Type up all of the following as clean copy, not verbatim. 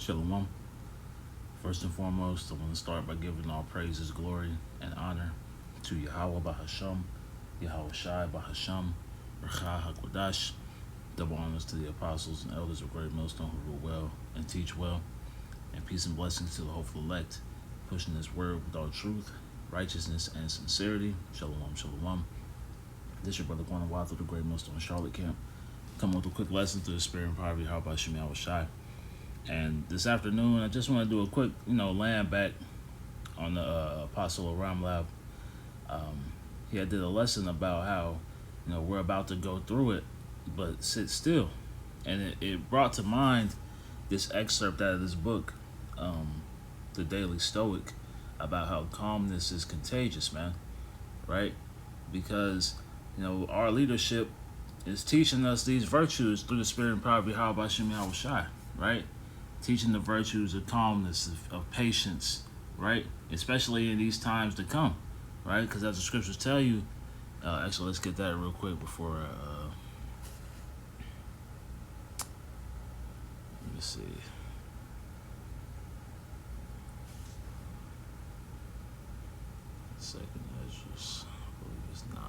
Shalom. First and foremost, I want to start by giving all praises, glory, and honor to Yahweh Bahasham, Yahweh Shai Bahasham, Recha HaKodash. Double honors to the apostles and elders of Great Millstone who rule well and teach well. And peace and blessings to the hopeful elect, pushing this word with all truth, righteousness, and sincerity. Shalom, shalom. This your brother going to walk through the Great Millstone Charlotte camp. Come with a quick lesson through the spirit and power of Yahweh Bahasham, Yahweh Shai. And this afternoon, I just want to do a quick, land back on the Apostle of Ramlab. He had did a lesson about how, we're about to go through it, but sit still. And it brought to mind this excerpt out of this book, The Daily Stoic, about how calmness is contagious, man, right? Because, our leadership is teaching us these virtues through the spirit and power of Yahweh Bashim Yahweh Shai, right? Teaching the virtues of calmness, of patience, right? Especially in these times to come, right? Because as the scriptures tell you, actually, let's get that real quick before, let me see. Second Ezra, I believe it's 9.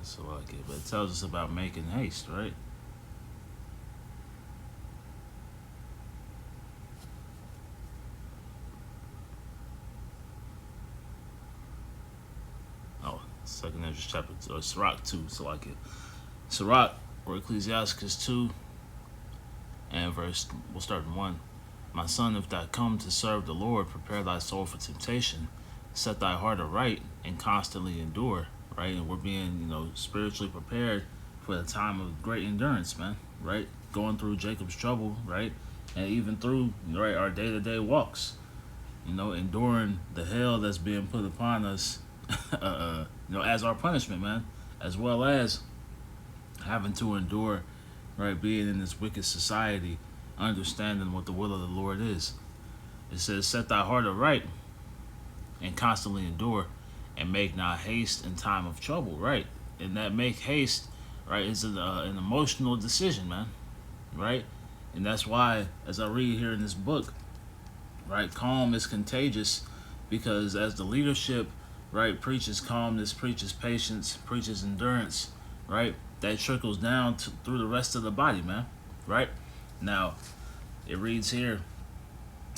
So like it, but it tells us about making haste, right? Oh, Second Ezra chapter 2, Sirach 2, so like it. Sirach, or Ecclesiastes 2, and we'll start in 1. My son, if thou come to serve the Lord, prepare thy soul for temptation, set thy heart aright, and constantly endure. Right, and we're being, spiritually prepared for the time of great endurance, man. Right, going through Jacob's trouble, right, and even through our day-to-day walks, enduring the hell that's being put upon us, as our punishment, man, as well as having to endure, right, being in this wicked society, understanding what the will of the Lord is. It says, "Set thy heart aright, and constantly endure." And make not haste in time of trouble, right? And that make haste, right, is an emotional decision, man, right? And that's why, as I read here in this book, right, calm is contagious, because as the leadership, right, preaches calmness, preaches patience, preaches endurance, right, that trickles down through the rest of the body, man, right? Now, it reads here,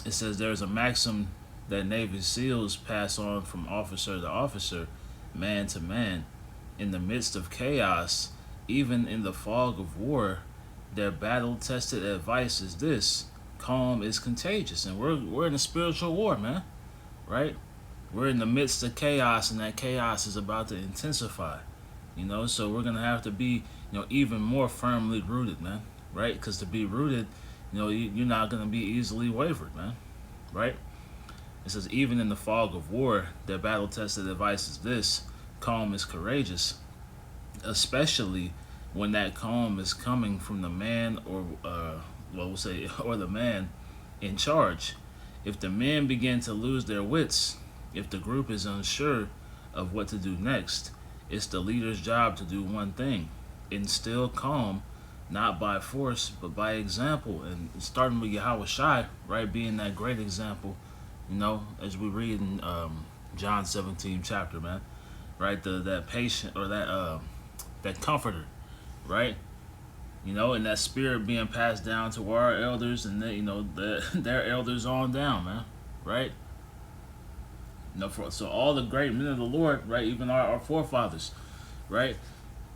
it says there's a maxim that Navy SEALs pass on from officer to officer, man to man. In the midst of chaos, even in the fog of war, their battle-tested advice is this: calm is contagious. And we're in a spiritual war, man, right? We're in the midst of chaos, and that chaos is about to intensify, so we're going to have to be, even more firmly rooted, man, right? Because to be rooted, you're not going to be easily wavered, man, right? It says, even in the fog of war, their battle-tested advice is this: calm is courageous, especially when that calm is coming from the man or the man in charge. If the men begin to lose their wits, if the group is unsure of what to do next, it's the leader's job to do one thing: instill calm, not by force, but by example. And starting with Yahweh Shai, right, being that great example, as we read in John 17 chapter, man, right, that patient, or that comforter, right, and that spirit being passed down to our elders, and their elders on down, man, right. So all the great men of the Lord, right, even our forefathers, right,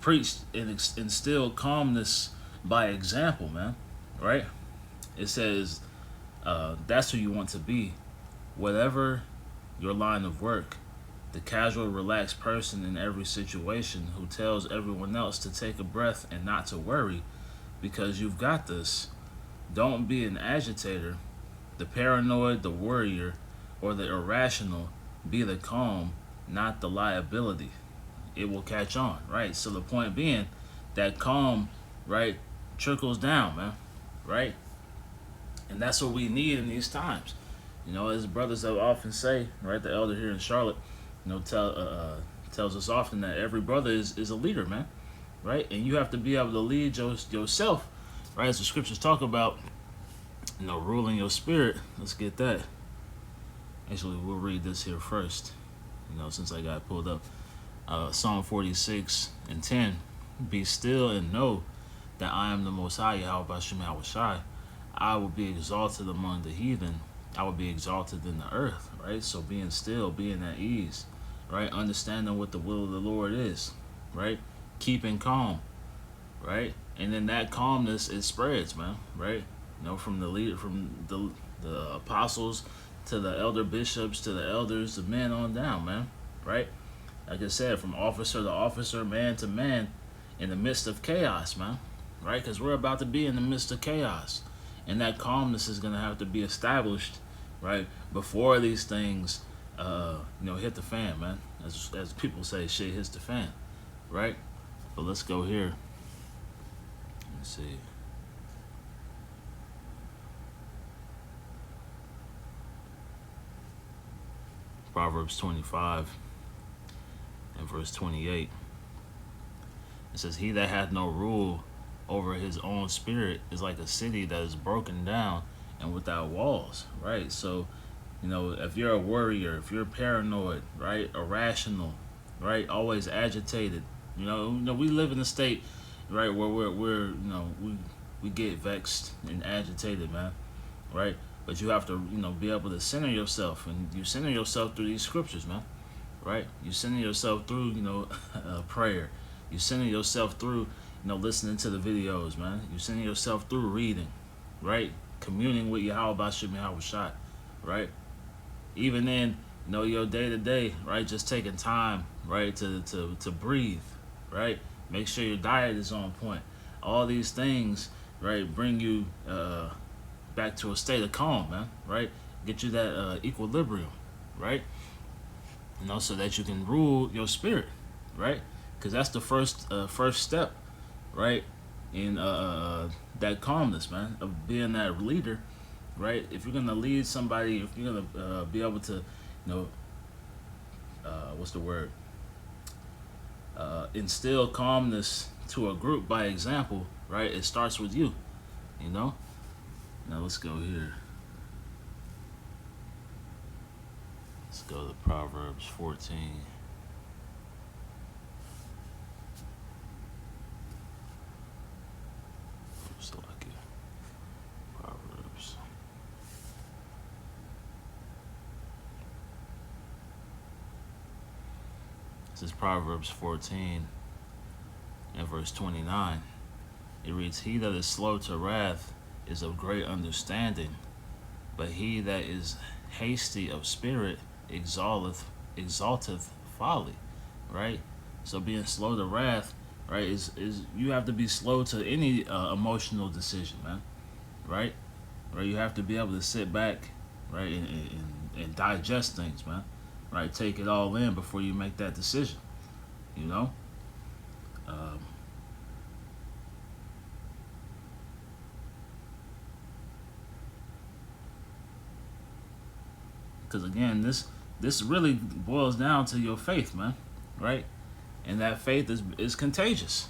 preached and instilled calmness by example, man, right. It says that's who you want to be. Whatever your line of work, the casual, relaxed person in every situation who tells everyone else to take a breath and not to worry because you've got this. Don't be an agitator, the paranoid, the worrier, or the irrational. Be the calm, not the liability. It will catch on, right? So the point being that calm, right, trickles down, man, right? And that's what we need in these times. As brothers have often say, right? The elder here in Charlotte, tells us often that every brother is a leader, man, right? And you have to be able to lead yourself, right? As the scriptures talk about, ruling your spirit. Let's get that. Actually, we'll read this here first, since I got it pulled up. Psalm 46 and 10. Be still and know that I am the Most High, Yahweh Hashem Shai. I will be exalted among the heathen. I will be exalted in the earth, right? So being still, being at ease, right? Understanding what the will of the Lord is, right? Keeping calm, right? And then that calmness, it spreads, man, right? From the leader, from the apostles to the elder bishops to the elders, the men on down, man, right? Like I said, from officer to officer, man to man, in the midst of chaos, man, right? Because we're about to be in the midst of chaos. And that calmness is going to have to be established, right, before these things, hit the fan, man. As people say, shit hits the fan, right? But let's go here. Let's see. Proverbs 25 and verse 28. It says, he that hath no rule over his own spirit is like a city that is broken down and without walls, right? So, if you're a worrier, if you're paranoid, right, irrational, right, always agitated, we live in a state, right, where we get vexed and agitated, man, right? But you have to, be able to center yourself, and you center yourself through these scriptures, man, right? You center yourself through, prayer. You center yourself through, listening to the videos, man. You center yourself through reading, right? Communing with Yahweh Bashim Yahweh Shai, right? Even in, your day-to-day, right? Just taking time, right, to breathe, right? Make sure your diet is on point. All these things, right, bring you back to a state of calm, man, right? Get you that equilibrium, right? So that you can rule your spirit, right? Because that's the first step, right, in that calmness, man, of being that leader, right? If you're gonna lead somebody, if you're gonna be able to, what's the word? Instill calmness to a group by example, right? It starts with you, Now let's go here. Let's go to Proverbs 14. Proverbs. This is Proverbs 14 and verse 29. It reads, he that is slow to wrath is of great understanding, but he that is hasty of spirit exalteth folly, right? So being slow to wrath, right, is you have to be slow to any emotional decision, man, right? Right, you have to be able to sit back, right, and digest things, man, right? Take it all in before you make that decision, Because again, this really boils down to your faith, man, right? And that faith is contagious.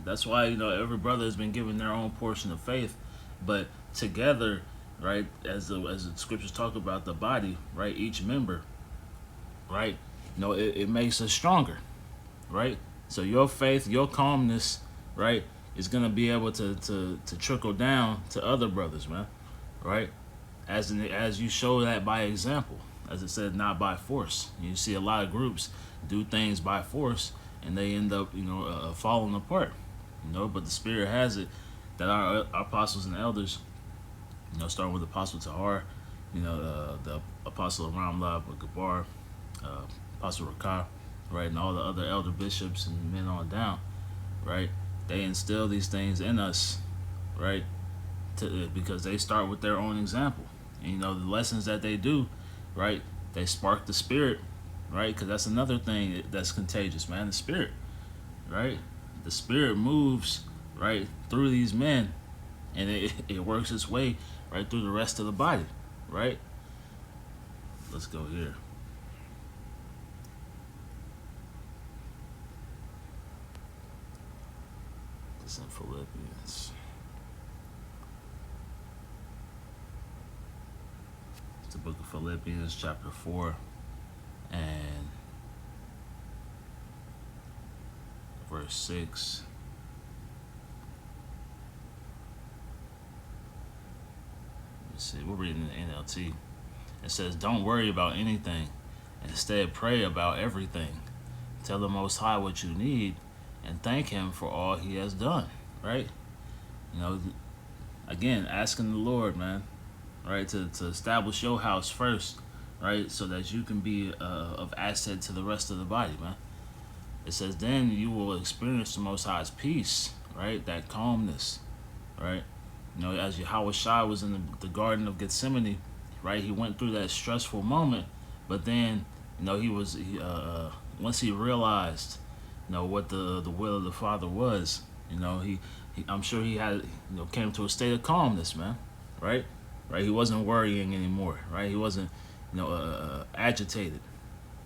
That's why every brother has been given their own portion of faith, but together, right, as the scriptures talk about the body, right, each member, right, it makes us stronger, right? So your faith, your calmness, right, is gonna be able to trickle down to other brothers, man, right? As you show that by example, as it said, not by force. You see a lot of groups do things by force, and they end up, falling apart. But the Spirit has it that our apostles and elders, starting with Apostle Tahar, the Apostle Ramlab Gabar, Apostle Rakar, right, and all the other elder bishops and men on down, right? They instill these things in us, right? Because they start with their own example. And, the lessons that they do, right, they spark the spirit, right? Because that's another thing that's contagious, man, the spirit, right? The spirit moves, right, through these men, and it works its way right through the rest of the body, right? let's go here. It's in Philippians. It's the book of Philippians, chapter 4, and verse 6. Let's see, we're reading the NLT. It says, "Don't worry about anything. Instead, pray about everything. Tell the Most High what you need and thank Him for all He has done." Right? You know, again, asking the Lord, man, right, to establish your house first, right, so that you can be of asset to the rest of the body, man. It says, then you will experience the Most High's peace, right, that calmness, right? You know, as Yahweh Shai was in the Garden of Gethsemane, right, he went through that stressful moment, but then, you know, once he realized, you know, what the will of the Father was, you know, he I'm sure he had, you know, came to a state of calmness, man, right? Right, he wasn't worrying anymore, right? He wasn't, you know, agitated,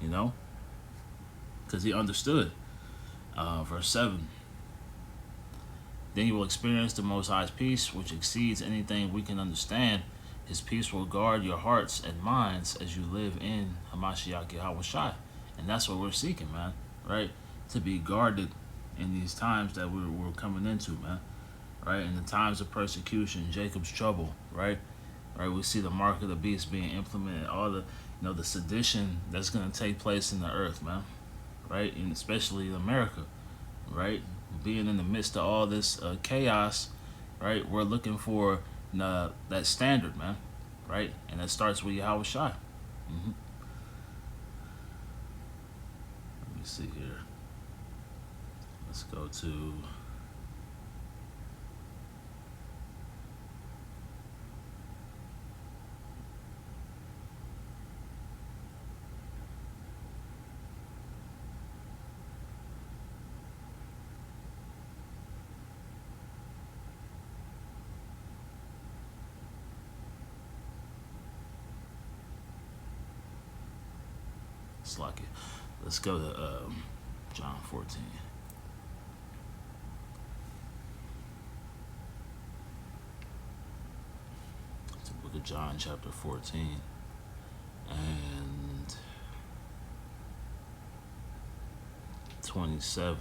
you know, because he understood. Verse 7. Then you will experience the Most High's peace, which exceeds anything we can understand. His peace will guard your hearts and minds as you live in Hamashiach Yahweh Shai. And that's what we're seeking, man, right? To be guarded in these times that we're coming into, man, right? In the times of persecution, Jacob's trouble, right? Right, we see the mark of the beast being implemented, all the, you know, the sedition that's going to take place in the earth, man, right? And especially in America, right? Being in the midst of all this chaos, right? We're looking for that standard, man, right? And that starts with Yahweh Shai. Let me see here. Let's go to Let's go to John 14. It's the book of John, chapter 14, and 27,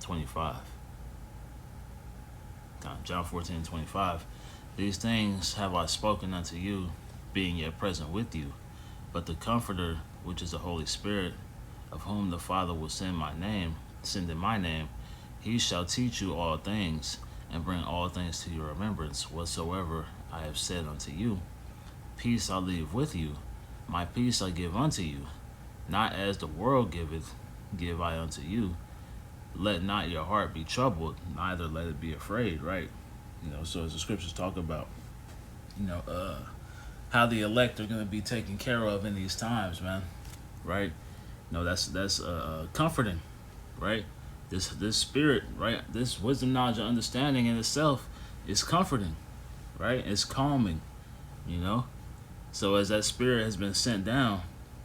25. John 14, 25. These things have I spoken unto you, being yet present with you. But the Comforter, which is the Holy Spirit, of whom the Father will send in my name, he shall teach you all things, and bring all things to your remembrance, whatsoever I have said unto you. Peace I leave with you, my peace I give unto you. Not as the world giveth, give I unto you. Let not your heart be troubled, neither let it be afraid, right? You know, so as the scriptures talk about, you know, how the elect are going to be taken care of in these times, man, right? You know, that's comforting, right? This spirit, right? This wisdom, knowledge, and understanding in itself is comforting, right? It's calming, you know. So as that spirit has been sent down,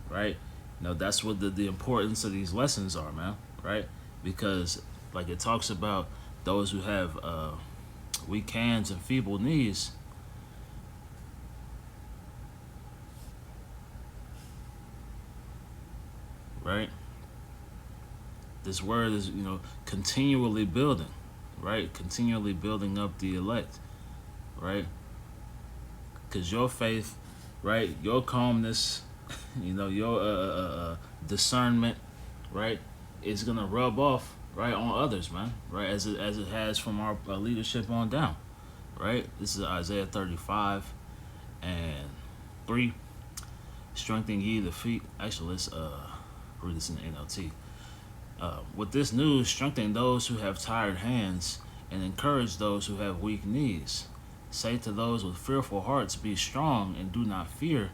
right? You know, that's what the importance of these lessons are, man, right? Because like it talks about those who have weak hands and feeble knees. Right? This word is, you know, continually building, right? Continually building up the elect, right? Because your faith, right? Your calmness, you know, your discernment, right? Is gonna rub off, right, on others, man, right? As it has from our leadership on down, right? This is Isaiah 35 and 3. Strengthen ye the feet. Actually, let's read this in the NLT. With this news, strengthen those who have tired hands and encourage those who have weak knees. Say to those with fearful hearts, be strong and do not fear,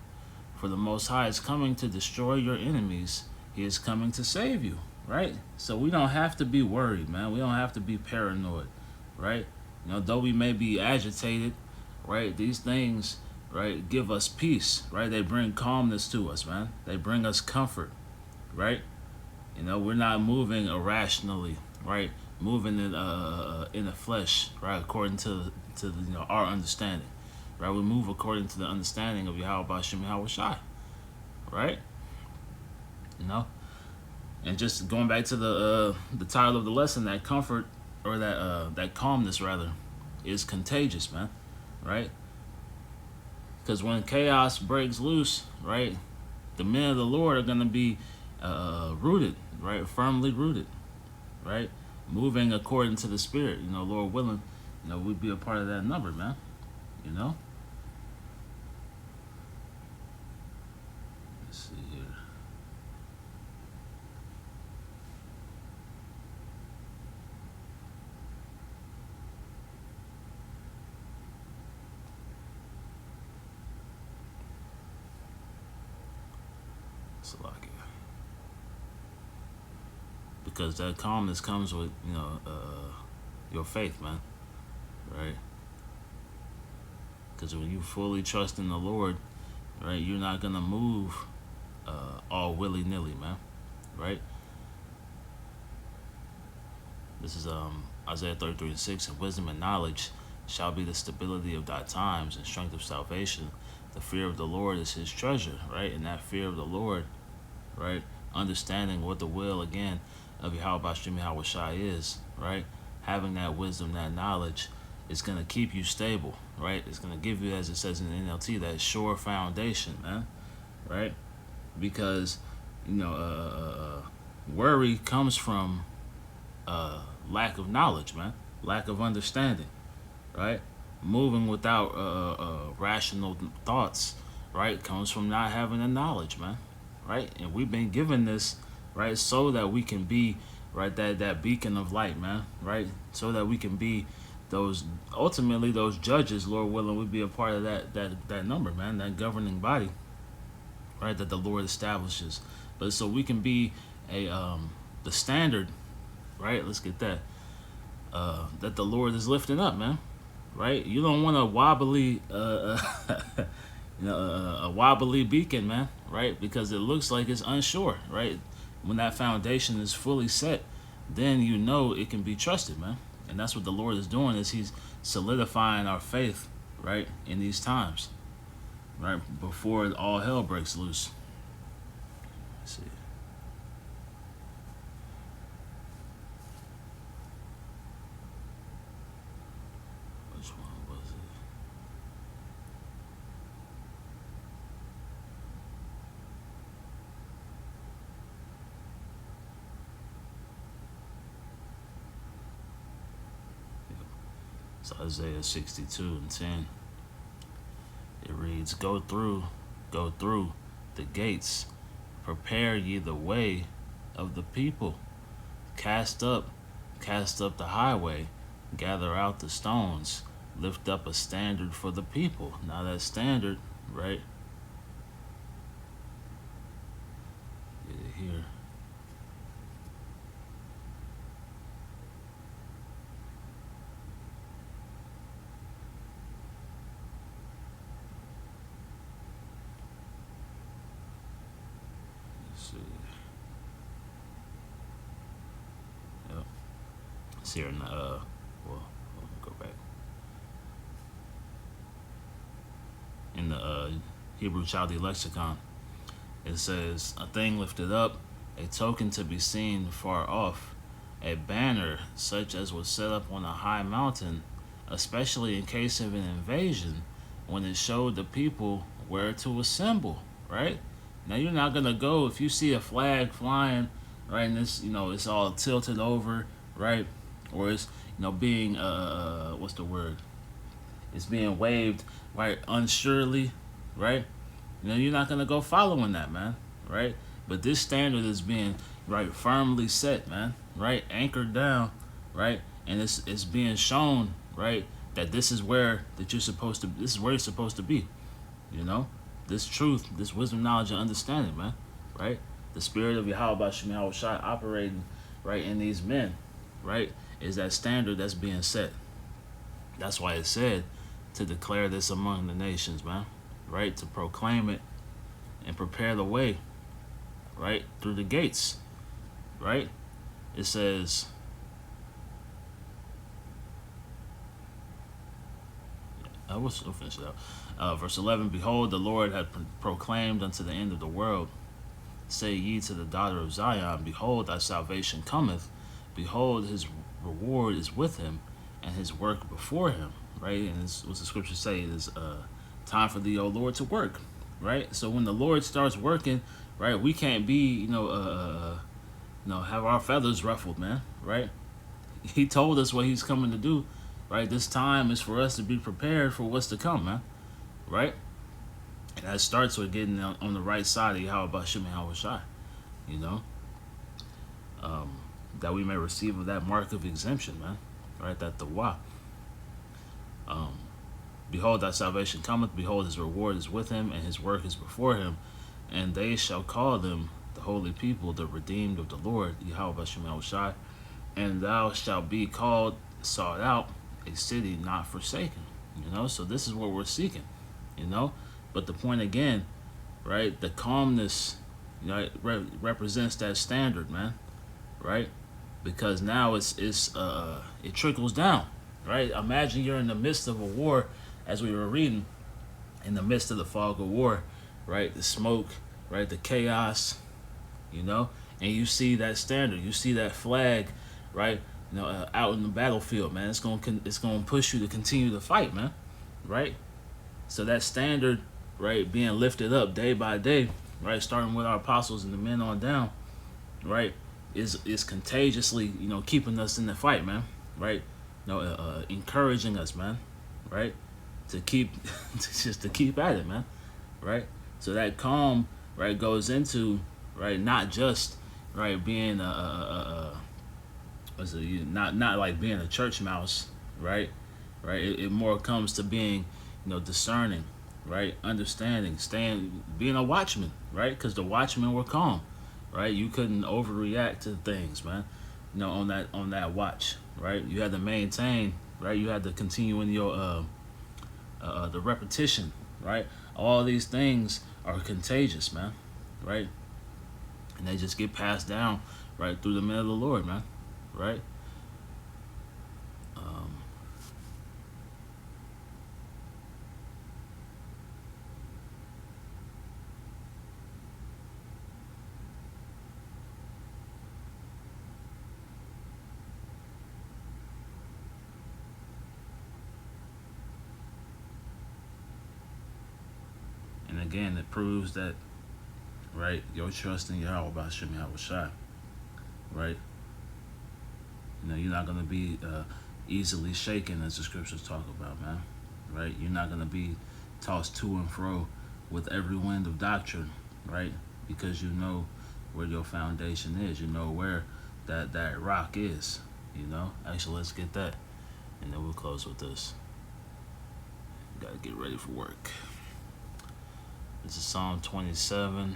for the Most High is coming to destroy your enemies. He is coming to save you, right? So we don't have to be worried, man. We don't have to be paranoid, right? You know, though we may be agitated, right? These things, right, give us peace, right? They bring calmness to us, man. They bring us comfort, right? You know, we're not moving irrationally, right? Moving in the flesh, right? According to the, our understanding, right? We move according to the understanding of Yahweh Bashem Yahweh Shai, right? You know, and just going back to the title of the lesson, that comfort, or that calmness rather, is contagious, man, right? Because when chaos breaks loose, right, the men of the Lord are gonna be rooted, right, firmly rooted, right, moving according to the Spirit. You know, Lord willing, we'd be a part of that number, man. You know. Let's see here. Salakia. Because that calmness comes with your faith, man, right? Because when you fully trust in the Lord, right, you're not gonna move all willy nilly, man, right? This is Isaiah 33:6, and wisdom and knowledge shall be the stability of thy times and strength of salvation. The fear of the Lord is his treasure, right? And that fear of the Lord, right? Understanding what the will again of Yahweh Bashim Yahweh Shai is, right? Having that wisdom, that knowledge is gonna keep you stable, right? It's gonna give you, as it says in the NLT, that sure foundation, man, right? Because worry comes from lack of knowledge, man, lack of understanding, right? Moving without rational thoughts, right, comes from not having the knowledge, man, right? And we've been given this, right, so that we can be, right, that beacon of light, man, right, so that we can be ultimately those judges, Lord willing, we be a part of that number, man, that governing body, right, that the Lord establishes. But so we can be the standard, right? Let's get that. That the Lord is lifting up, man. Right? You don't want a wobbly, a wobbly beacon, man. Right? Because it looks like it's unsure, right? When that foundation is fully set, then you know it can be trusted, man. And that's what the Lord is doing, is He's solidifying our faith, right, in these times, right, before all hell breaks loose. Let's see. Which one was it? It's Isaiah 62:10. It reads, go through the gates, prepare ye the way of the people. Cast up the highway, gather out the stones, lift up a standard for the people. Now that standard, right? Get it here. Let's see. Yep. It's here in the well, go back. In the Hebrew Chaldee lexicon, it says, a thing lifted up, a token to be seen far off, a banner such as was set up on a high mountain, especially in case of an invasion, when it showed the people where to assemble, right? Now you're not gonna go if you see a flag flying, right, and this, it's all tilted over, right? Or it's, being, what's the word? It's being waved, right, unsurely, right? You're not gonna go following that, man, right? But this standard is being, right, firmly set, man, right, anchored down, right, and it's being shown, right, that this is where you're supposed to be, this truth, this wisdom, knowledge, and understanding, man, right? The spirit of Yahweh Bashim Yahweh Shai operating, right, in these men, right, is that standard that's being set. That's why it said to declare this among the nations, man. right, to proclaim it and prepare the way, right, through the gates, right? It says, we'll finish it out. Verse 11, Behold, the Lord hath proclaimed unto the end of the world. Say ye to the daughter of Zion, Behold, thy salvation cometh. Behold, his reward is with him, and his work before him. Right? And this, what the scriptures say is time for thee, O Lord, to work. Right? So when the Lord starts working, right, we can't be, have our feathers ruffled, man. Right? He told us what he's coming to do. Right? This time is for us to be prepared for what's to come, man. Right? And that starts with getting on the right side of Yahweh Shem Shai, you know, that we may receive of that mark of exemption, man, right? That the wah. Behold, thy salvation cometh. Behold, his reward is with him, and his work is before him. And they shall call them the holy people, the redeemed of the Lord, Yahweh Shem Shai. And thou shalt be called, sought out, a city not forsaken. You know, so this is what we're seeking, you know. But the point again, right? The calmness, you know, represents that standard, man, right? Because now it trickles down, right? Imagine you're in the midst of a war, as we were reading, in the midst of the fog of war, right? The smoke, right? The chaos, you know, and you see that standard, you see that flag, right? You know, out in the battlefield, man. It's gonna push you to continue to fight, man, right? So that standard, right, being lifted up day by day, right, starting with our apostles and the men on down, right, is contagiously, you know, keeping us in the fight, man, right, you know, encouraging us, man, right, to keep, to keep at it, man, right. So that calm, right, goes into, right, not just, right, being not like being a church mouse, right, it more comes to being, you know, discerning, right, understanding, being a watchman, right, because the watchmen were calm, right. You couldn't overreact to things, man, you know, on that watch, right. You had to maintain, right. You had to continue in your the repetition, right. All these things are contagious, man, right, and they just get passed down, right, through the men of the Lord, man, right. And again, it proves that, right, your trust in Yahweh by Shem Shai, right? You know, you're not going to be easily shaken, as the scriptures talk about, man, right? You're not going to be tossed to and fro with every wind of doctrine, right? Because you know where your foundation is. You know where that rock is, you know? Actually, let's get that, and then we'll close with this. Got to get ready for work. This is Psalm 27,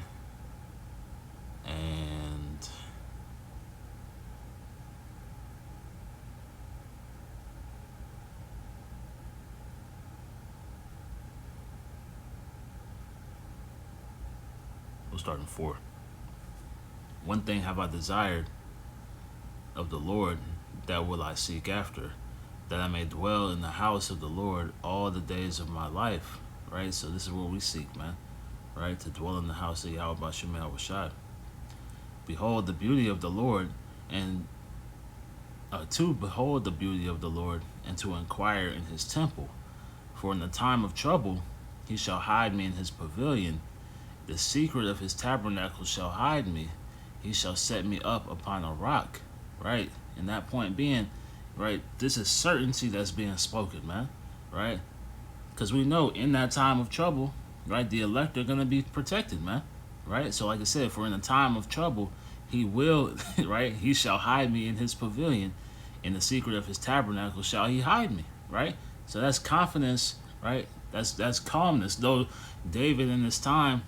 and we'll start in 4. One thing have I desired of the Lord, that will I seek after, that I may dwell in the house of the Lord all the days of my life. Right? So this is what we seek, man. Right? To dwell in the house of Yahweh B'Shem Shai. Behold the beauty of the Lord, and to behold the beauty of the Lord, and to inquire in his temple. For in the time of trouble he shall hide me in his pavilion. The secret of his tabernacle shall hide me. He shall set me up upon a rock. Right? And that point being, right, this is certainty that's being spoken, man. Right? Because we know in that time of trouble, right, the elect are going to be protected, man. Right? So like I said, for in the time of trouble, he will, right, he shall hide me in his pavilion. In the secret of his tabernacle shall he hide me. Right? So that's confidence, right? That's calmness. Though David in this time,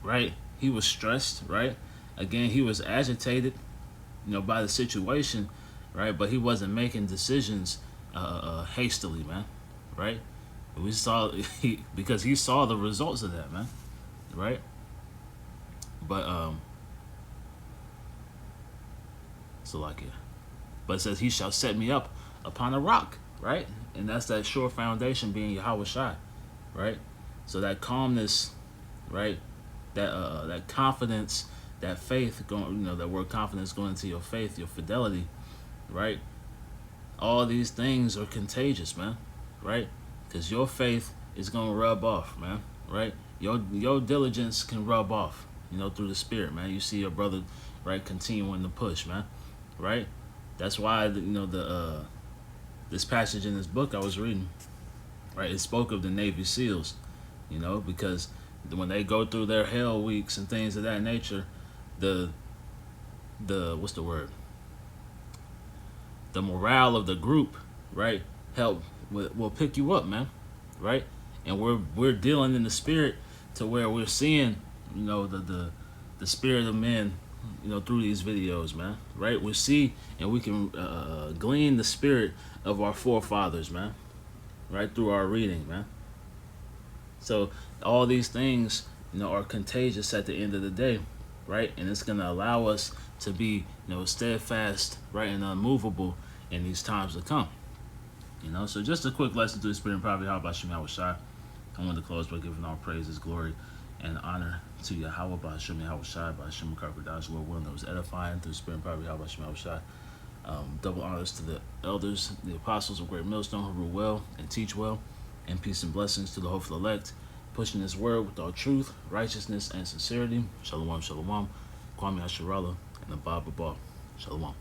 right, he was stressed, right? Again, he was agitated, you know, by the situation, right? But he wasn't making decisions hastily, man. Right? And we saw because he saw the results of that, man. Right? But so like it. But it says he shall set me up upon a rock, right? And that's that sure foundation being Yahweh Shai, right? So that calmness, right? That confidence, that faith going, that word confidence going into your faith, your fidelity, right? All these things are contagious, man, right? Because your faith is gonna rub off, man, right? Your diligence can rub off, through the Spirit, man. You see your brother, right, continuing to push, man, right? That's why this passage in this book I was reading, right? It spoke of the Navy SEALs, because when they go through their hell weeks and things of that nature, the what's the word? The morale of the group, right? Will pick you up, man, right? And we're dealing in the spirit to where we're seeing, the spirit of men, through these videos, man, right? We see and we can glean the spirit of our forefathers, man, right, through our reading, man. So all these things, are contagious at the end of the day, right? And it's gonna allow us to be, steadfast, right, and unmovable in these times to come. So just a quick lesson through the Spirit and probably how about Shema Shai. I wanted to close by giving all praises, glory, and honor to Yahweh by Hashem Yahweh Shai, by Hashem Karkadash, Lord willing, that was edifying through the Spirit and probably how about Shema Shai. Double honors to the elders, the apostles of Great Millstone who rule well and teach well, and peace and blessings to the hopeful elect, pushing this word with all truth, righteousness, and sincerity. Shalom, shalom. Kwame Asherallah and the Abba. Shalom.